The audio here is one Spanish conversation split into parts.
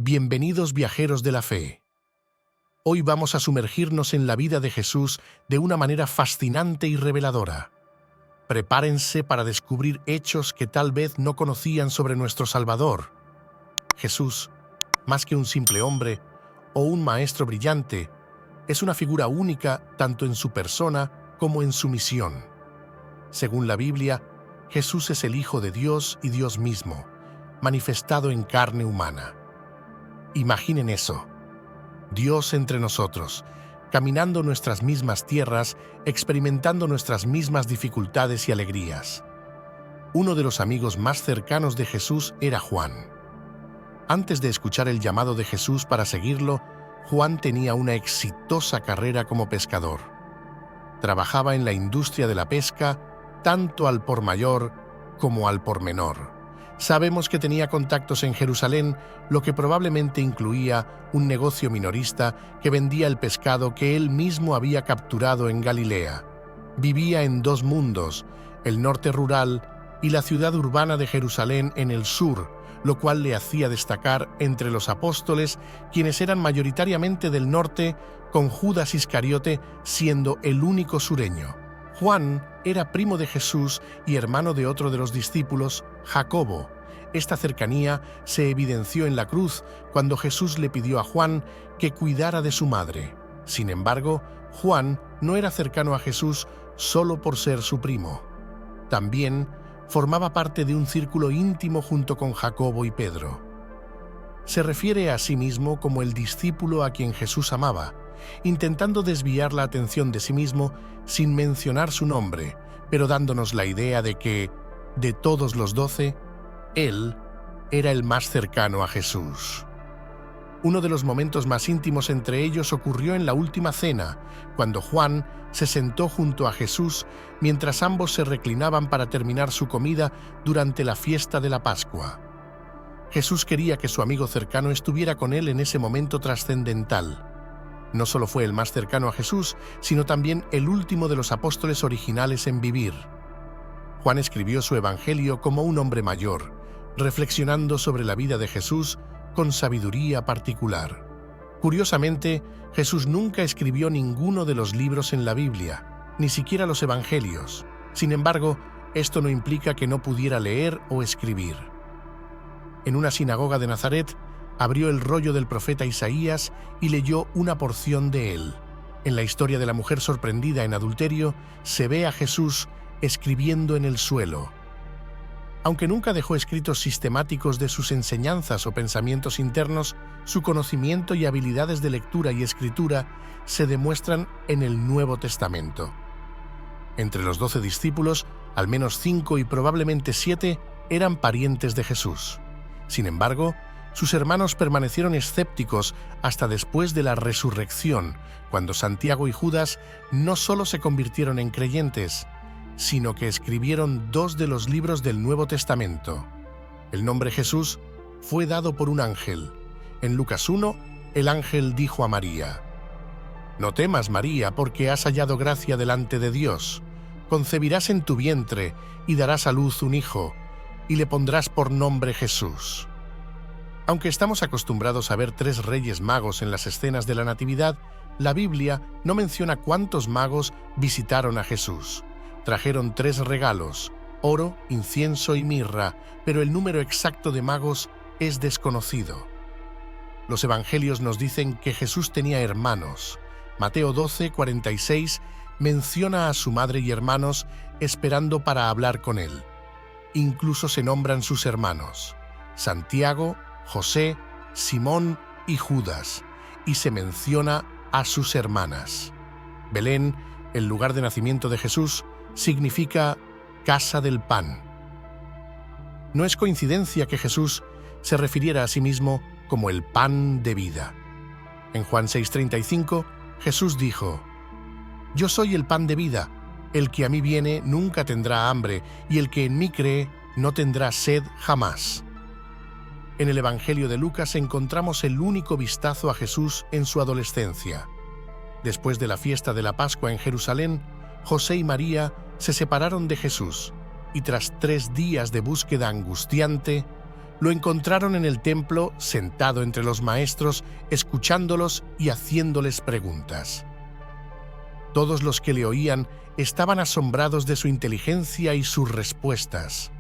Bienvenidos viajeros de la fe. Hoy vamos a sumergirnos en la vida de Jesús de una manera fascinante y reveladora. Prepárense para descubrir hechos que tal vez no conocían sobre nuestro Salvador. Jesús, más que un simple hombre o un maestro brillante, es una figura única tanto en su persona como en su misión. Según la Biblia, Jesús es el Hijo de Dios y Dios mismo, manifestado en carne humana. Imaginen eso, Dios entre nosotros, caminando nuestras mismas tierras, experimentando nuestras mismas dificultades y alegrías. Uno de los amigos más cercanos de Jesús era Juan. Antes de escuchar el llamado de Jesús para seguirlo, Juan tenía una exitosa carrera como pescador. Trabajaba en la industria de la pesca, tanto al por mayor como al por menor. Sabemos que tenía contactos en Jerusalén, lo que probablemente incluía un negocio minorista que vendía el pescado que él mismo había capturado en Galilea. Vivía en dos mundos, el norte rural y la ciudad urbana de Jerusalén en el sur, lo cual le hacía destacar entre los apóstoles, quienes eran mayoritariamente del norte, con Judas Iscariote siendo el único sureño. Juan era primo de Jesús y hermano de otro de los discípulos, Jacobo. Esta cercanía se evidenció en la cruz cuando Jesús le pidió a Juan que cuidara de su madre. Sin embargo, Juan no era cercano a Jesús solo por ser su primo. También formaba parte de un círculo íntimo junto con Jacobo y Pedro. Se refiere a sí mismo como el discípulo a quien Jesús amaba, intentando desviar la atención de sí mismo sin mencionar su nombre, pero dándonos la idea de que, de todos los 12, él era el más cercano a Jesús. Uno de los momentos más íntimos entre ellos ocurrió en la última cena, cuando Juan se sentó junto a Jesús mientras ambos se reclinaban para terminar su comida durante la fiesta de la Pascua. Jesús quería que su amigo cercano estuviera con él en ese momento trascendental. No solo fue el más cercano a Jesús, sino también el último de los apóstoles originales en vivir. Juan escribió su evangelio como un hombre mayor, reflexionando sobre la vida de Jesús con sabiduría particular. Curiosamente, Jesús nunca escribió ninguno de los libros en la Biblia, ni siquiera los evangelios. Sin embargo, esto no implica que no pudiera leer o escribir. En una sinagoga de Nazaret, abrió el rollo del profeta Isaías y leyó una porción de él. En la historia de la mujer sorprendida en adulterio, se ve a Jesús escribiendo en el suelo. Aunque nunca dejó escritos sistemáticos de sus enseñanzas o pensamientos internos, su conocimiento y habilidades de lectura y escritura se demuestran en el Nuevo Testamento. Entre los 12 discípulos, al menos 5 y probablemente 7 eran parientes de Jesús. Sin embargo, sus hermanos permanecieron escépticos hasta después de la resurrección, cuando Santiago y Judas no solo se convirtieron en creyentes, sino que escribieron 2 de los libros del Nuevo Testamento. El nombre Jesús fue dado por un ángel. En Lucas 1, el ángel dijo a María: «No temas, María, porque has hallado gracia delante de Dios. Concebirás en tu vientre y darás a luz un hijo, y le pondrás por nombre Jesús». Aunque estamos acostumbrados a ver 3 reyes magos en las escenas de la Natividad, la Biblia no menciona cuántos magos visitaron a Jesús. Trajeron 3 regalos, oro, incienso y mirra, pero el número exacto de magos es desconocido. Los evangelios nos dicen que Jesús tenía hermanos. Mateo 12:46 menciona a su madre y hermanos esperando para hablar con él. Incluso se nombran sus hermanos: Santiago, José, Simón y Judas, y se menciona a sus hermanas. Belén, el lugar de nacimiento de Jesús, significa casa del pan. No es coincidencia que Jesús se refiriera a sí mismo como el pan de vida. En Juan 6:35, Jesús dijo: «Yo soy el pan de vida. El que a mí viene nunca tendrá hambre, y el que en mí cree no tendrá sed jamás». En el Evangelio de Lucas encontramos el único vistazo a Jesús en su adolescencia. Después de la fiesta de la Pascua en Jerusalén, José y María se separaron de Jesús y tras 3 días de búsqueda angustiante, Lo encontraron en el templo, sentado entre los maestros, escuchándolos y haciéndoles preguntas. Todos los que le oían estaban asombrados de su inteligencia y sus respuestas.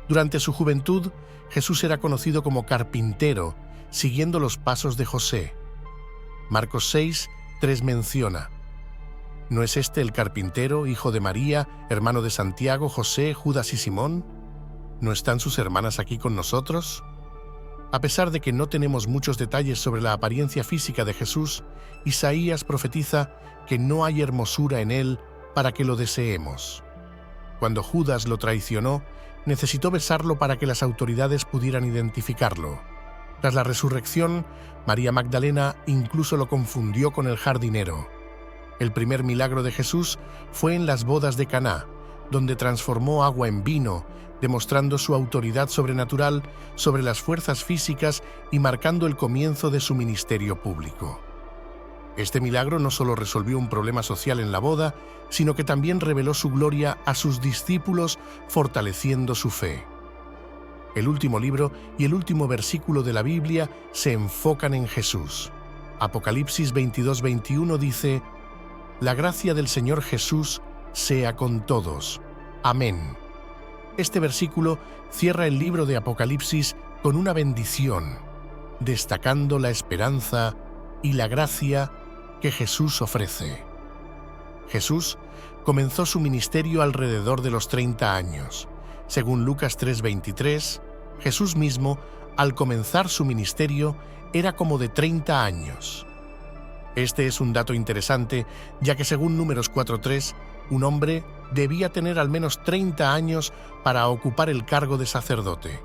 Durante su juventud, Jesús era conocido como carpintero, siguiendo los pasos de José. Marcos 6, 3 menciona: ¿no es este el carpintero, hijo de María, hermano de Santiago, José, Judas y Simón? ¿No están sus hermanas aquí con nosotros? A pesar de que no tenemos muchos detalles sobre la apariencia física de Jesús, Isaías profetiza que no hay hermosura en él para que lo deseemos. Cuando Judas lo traicionó, necesitó besarlo para que las autoridades pudieran identificarlo. Tras la resurrección, María Magdalena incluso lo confundió con el jardinero. El primer milagro de Jesús fue en las bodas de Caná, donde transformó agua en vino, demostrando su autoridad sobrenatural sobre las fuerzas físicas y marcando el comienzo de su ministerio público. Este milagro no solo resolvió un problema social en la boda, sino que también reveló su gloria a sus discípulos, fortaleciendo su fe. El último libro y el último versículo de la Biblia se enfocan en Jesús. Apocalipsis 22:21 dice: «La gracia del Señor Jesús sea con todos. Amén». Este versículo cierra el libro de Apocalipsis con una bendición, destacando la esperanza y la gracia que Jesús ofrece. Jesús comenzó su ministerio alrededor de los 30 años. Según Lucas 3:23, Jesús mismo, al comenzar su ministerio, era como de 30 años. Este es un dato interesante, ya que según Números 4:3, un hombre debía tener al menos 30 años para ocupar el cargo de sacerdote.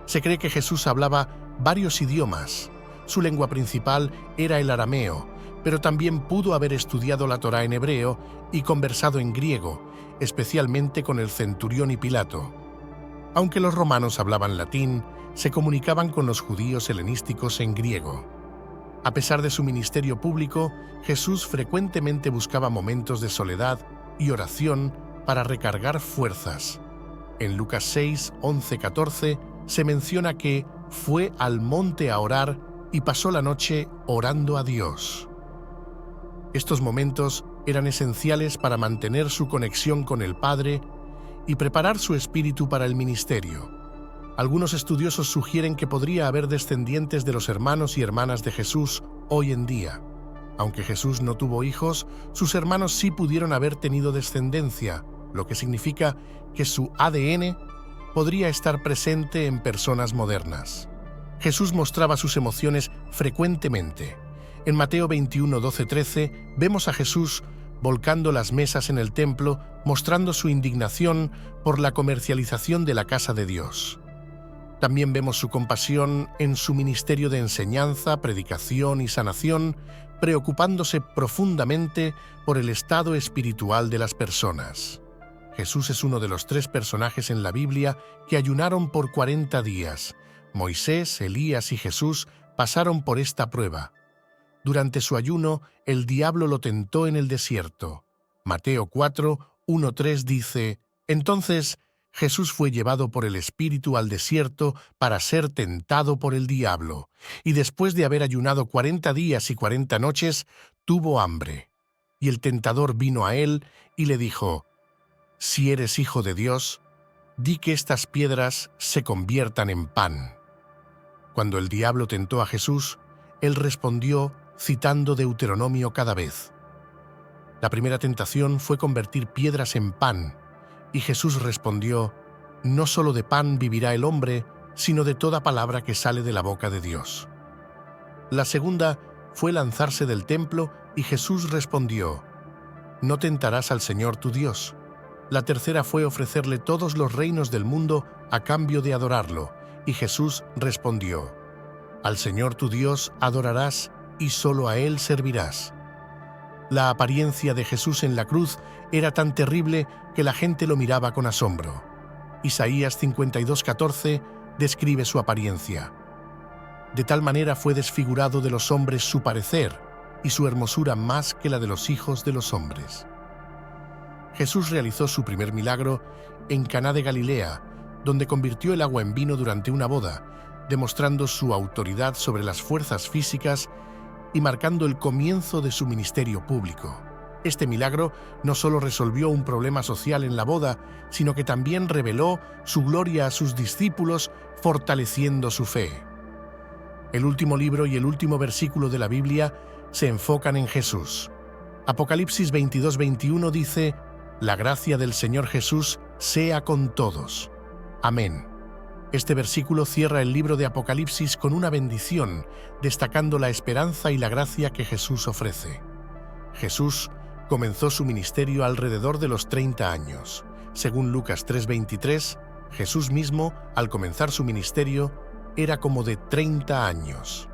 Se cree que Jesús hablaba varios idiomas. Su lengua principal era el arameo, pero también pudo haber estudiado la Torá en hebreo y conversado en griego, especialmente con el centurión y Pilato. Aunque los romanos hablaban latín, se comunicaban con los judíos helenísticos en griego. A pesar de su ministerio público, Jesús frecuentemente buscaba momentos de soledad y oración para recargar fuerzas. En Lucas 6, 11, 14 se menciona que fue al monte a orar y pasó la noche orando a Dios. Estos momentos eran esenciales para mantener su conexión con el Padre y preparar su espíritu para el ministerio. Algunos estudiosos sugieren que podría haber descendientes de los hermanos y hermanas de Jesús hoy en día. Aunque Jesús no tuvo hijos, sus hermanos sí pudieron haber tenido descendencia, lo que significa que su ADN podría estar presente en personas modernas. Jesús mostraba sus emociones frecuentemente. En Mateo 21, 12, 13 vemos a Jesús volcando las mesas en el templo, mostrando su indignación por la comercialización de la casa de Dios. También vemos su compasión en su ministerio de enseñanza, predicación y sanación, preocupándose profundamente por el estado espiritual de las personas. Jesús es uno de los 3 personajes en la Biblia que ayunaron por 40 días. Moisés, Elías y Jesús pasaron por esta prueba. Durante su ayuno, el diablo lo tentó en el desierto. Mateo 4, 1, 3 dice: «Entonces Jesús fue llevado por el Espíritu al desierto para ser tentado por el diablo, y después de haber ayunado 40 días y 40 noches, tuvo hambre. Y el tentador vino a él y le dijo: «Si eres hijo de Dios, di que estas piedras se conviertan en pan». Cuando el diablo tentó a Jesús, él respondió citando Deuteronomio cada vez. La primera tentación fue convertir piedras en pan, y Jesús respondió: «No solo de pan vivirá el hombre, sino de toda palabra que sale de la boca de Dios». La segunda fue lanzarse del templo, y Jesús respondió: «No tentarás al Señor tu Dios». La tercera fue ofrecerle todos los reinos del mundo a cambio de adorarlo, y Jesús respondió: «Al Señor tu Dios adorarás y solo a Él servirás». La apariencia de Jesús en la cruz era tan terrible que la gente lo miraba con asombro. Isaías 52:14 describe su apariencia. De tal manera fue desfigurado de los hombres su parecer, y su hermosura más que la de los hijos de los hombres. Jesús realizó su primer milagro en Caná de Galilea, donde convirtió el agua en vino durante una boda, demostrando su autoridad sobre las fuerzas físicas y marcando el comienzo de su ministerio público. Este milagro no solo resolvió un problema social en la boda, sino que también reveló su gloria a sus discípulos, fortaleciendo su fe. El último libro y el último versículo de la Biblia se enfocan en Jesús. Apocalipsis 22:21 dice: «La gracia del Señor Jesús sea con todos. Amén». Este versículo cierra el libro de Apocalipsis con una bendición, destacando la esperanza y la gracia que Jesús ofrece. Jesús comenzó su ministerio alrededor de los 30 años. Según Lucas 3:23, Jesús mismo, al comenzar su ministerio, era como de 30 años.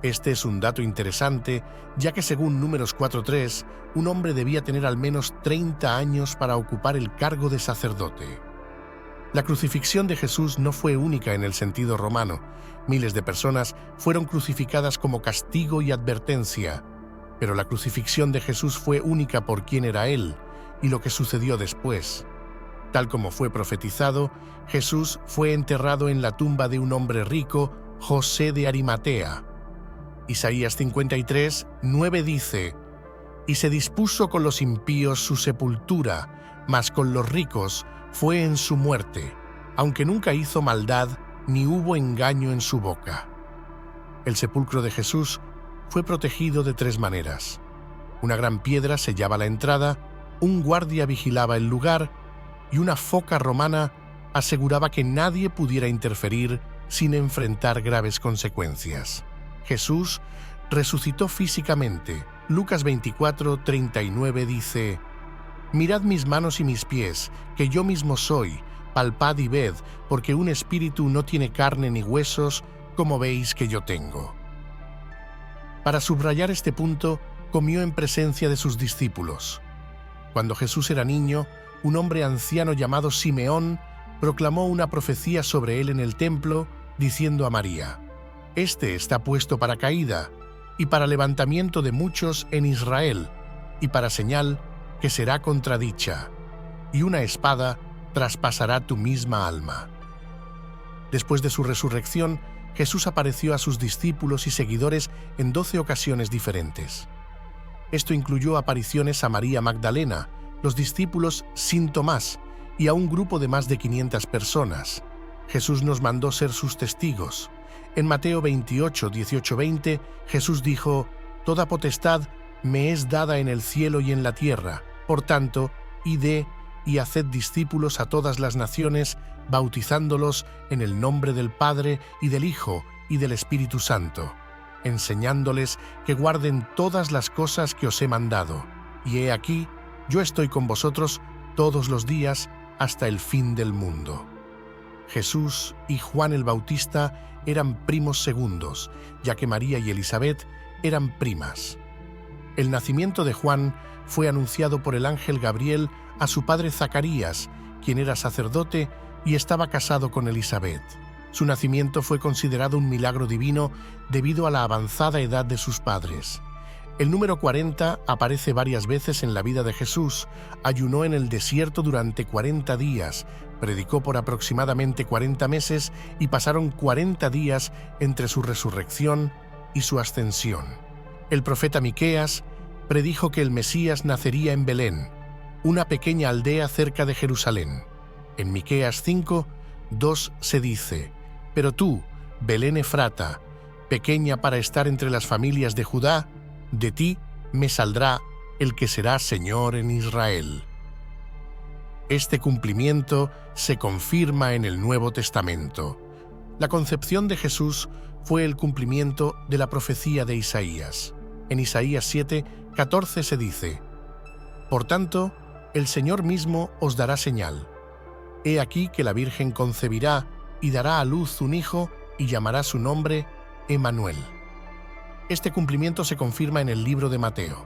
Este es un dato interesante, ya que según Números 4:3, un hombre debía tener al menos 30 años para ocupar el cargo de sacerdote. La crucifixión de Jesús no fue única en el sentido romano. Miles de personas fueron crucificadas como castigo y advertencia, pero la crucifixión de Jesús fue única por quién era Él y lo que sucedió después. Tal como fue profetizado, Jesús fue enterrado en la tumba de un hombre rico, José de Arimatea. Isaías 53:9 dice: «Y se dispuso con los impíos su sepultura, mas con los ricos fue en su muerte, aunque nunca hizo maldad ni hubo engaño en su boca». El sepulcro de Jesús fue protegido de 3 maneras. Una gran piedra sellaba la entrada, un guardia vigilaba el lugar y una foca romana aseguraba que nadie pudiera interferir sin enfrentar graves consecuencias. Jesús resucitó físicamente. Lucas 24:39 dice: «Mirad mis manos y mis pies, que yo mismo soy, palpad y ved, porque un espíritu no tiene carne ni huesos, como veis que yo tengo». Para subrayar este punto, comió en presencia de sus discípulos. Cuando Jesús era niño, un hombre anciano llamado Simeón proclamó una profecía sobre él en el templo, diciendo a María: «Este está puesto para caída y para levantamiento de muchos en Israel, y para señal que será contradicha, y una espada traspasará tu misma alma». Después de su resurrección, Jesús apareció a sus discípulos y seguidores en 12 ocasiones diferentes. Esto incluyó apariciones a María Magdalena, los discípulos sin Tomás y a un grupo de más de 500 personas. Jesús nos mandó ser sus testigos. En Mateo 28:18-20, Jesús dijo: «Toda potestad me es dada en el cielo y en la tierra. Por tanto, id y haced discípulos a todas las naciones, bautizándolos en el nombre del Padre y del Hijo y del Espíritu Santo, enseñándoles que guarden todas las cosas que os he mandado. Y he aquí, yo estoy con vosotros todos los días hasta el fin del mundo». Jesús y Juan el Bautista eran primos segundos, ya que María y Elizabeth eran primas. El nacimiento de Juan fue anunciado por el ángel Gabriel a su padre Zacarías, quien era sacerdote y estaba casado con Elizabeth. Su nacimiento fue considerado un milagro divino debido a la avanzada edad de sus padres. El número 40 aparece varias veces en la vida de Jesús. Ayunó en el desierto durante 40 días, predicó por aproximadamente 40 meses y pasaron 40 días entre su resurrección y su ascensión. El profeta Miqueas predijo que el Mesías nacería en Belén, una pequeña aldea cerca de Jerusalén. En Miqueas 5:2 se dice: «Pero tú, Belén Efrata, pequeña para estar entre las familias de Judá, de ti me saldrá el que será Señor en Israel». Este cumplimiento se confirma en el Nuevo Testamento. La concepción de Jesús fue el cumplimiento de la profecía de Isaías. En Isaías 7:14 se dice: «Por tanto, el Señor mismo os dará señal. He aquí que la Virgen concebirá y dará a luz un hijo y llamará su nombre Emmanuel». Este cumplimiento se confirma en el libro de Mateo.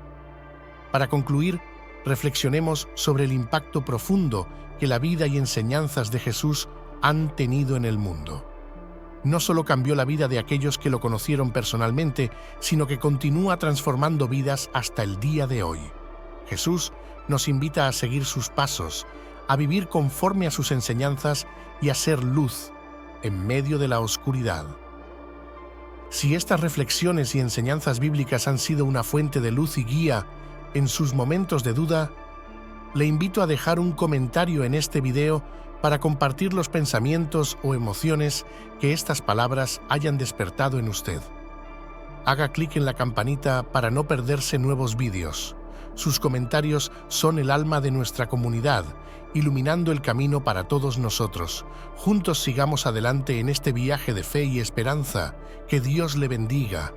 Para concluir, reflexionemos sobre el impacto profundo que la vida y enseñanzas de Jesús han tenido en el mundo. No solo cambió la vida de aquellos que lo conocieron personalmente, sino que continúa transformando vidas hasta el día de hoy. Jesús nos invita a seguir sus pasos, a vivir conforme a sus enseñanzas y a ser luz en medio de la oscuridad. Si estas reflexiones y enseñanzas bíblicas han sido una fuente de luz y guía en sus momentos de duda, le invito a dejar un comentario en este video para compartir los pensamientos o emociones que estas palabras hayan despertado en usted. Haga clic en la campanita para no perderse nuevos vídeos. Sus comentarios son el alma de nuestra comunidad, iluminando el camino para todos nosotros. Juntos sigamos adelante en este viaje de fe y esperanza. Que Dios le bendiga.